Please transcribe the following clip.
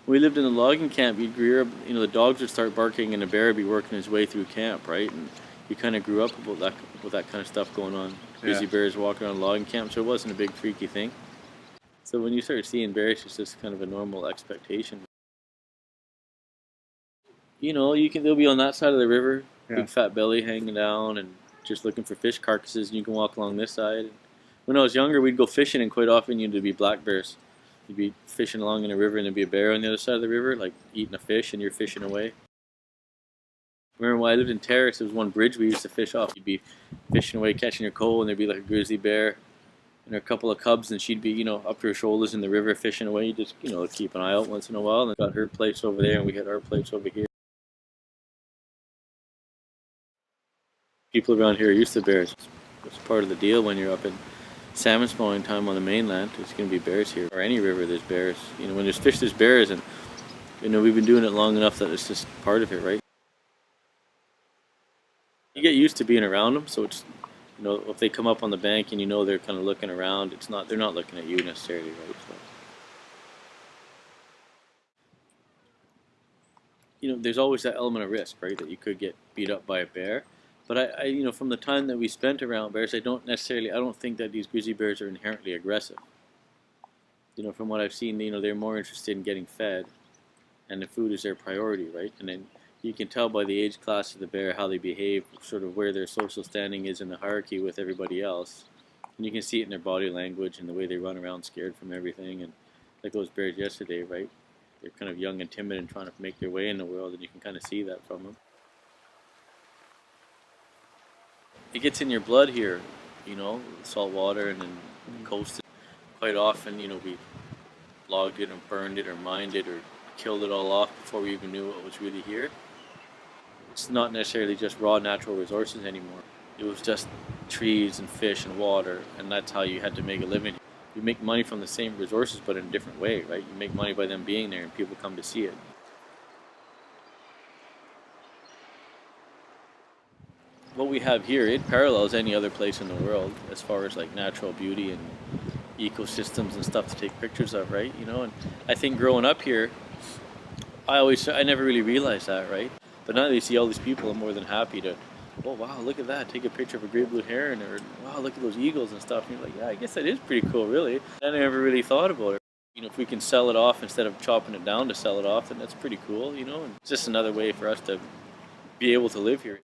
When we lived in a logging camp, you grew up, the dogs would start barking and the bear would be working his way through camp, right? And you kind of grew up with that kind of stuff going on. Grizzly Yeah. bears walking around logging camp, so it wasn't a big freaky thing. So when you start seeing bears, it's just kind of a normal expectation. They'll be on that side of the river, Yeah. big fat belly hanging down, and just looking for fish carcasses. And you can walk along this side. When I was younger, we'd go fishing, and quite often you'd be black bears. You'd be fishing along in a river, and there'd be a bear on the other side of the river, like eating a fish, and you're fishing away. Remember when I lived in Terrace, there was one bridge we used to fish off. You'd be fishing away, catching your coal, and there'd be like a grizzly bear and a couple of cubs, and she'd be, up to her shoulders in the river fishing away. You just, keep an eye out once in a while. And got her place over there, and we had our place over here. People around here are used to bears. It's part of the deal when you're up in salmon spawning time on the mainland. There's going to be bears here, or any river. There's bears. When there's fish, there's bears, and we've been doing it long enough that it's just part of it, right? You get used to being around them, so it's if they come up on the bank and they're kind of looking around, they're not looking at you necessarily, right? So, there's always that element of risk, right? That you could get beat up by a bear. But from the time that we spent around bears, I don't think that these grizzly bears are inherently aggressive. From what I've seen, they're more interested in getting fed, and the food is their priority, right? And then you can tell by the age class of the bear how they behave, sort of where their social standing is in the hierarchy with everybody else. And you can see it in their body language and the way they run around scared from everything. And like those bears yesterday, right? They're kind of young and timid and trying to make their way in the world, and you can kind of see that from them. It gets in your blood here, salt water, and then coasted. Quite often, we logged it and burned it or mined it or killed it all off before we even knew what was really here. It's not necessarily just raw natural resources anymore. It was just trees and fish and water, and that's how you had to make a living. You make money from the same resources, but in a different way, right? You make money by them being there, and people come to see it. What we have here, it parallels any other place in the world as far as like natural beauty and ecosystems and stuff to take pictures of, right? And I think growing up here, I never really realized that, right? But now that you see all these people, I'm more than happy to, oh wow, look at that, take a picture of a great blue heron, or wow, look at those eagles and stuff. And you're like, yeah, I guess that is pretty cool, really. I never really thought about it. If we can sell it off instead of chopping it down to sell it off, then that's pretty cool, and it's just another way for us to be able to live here.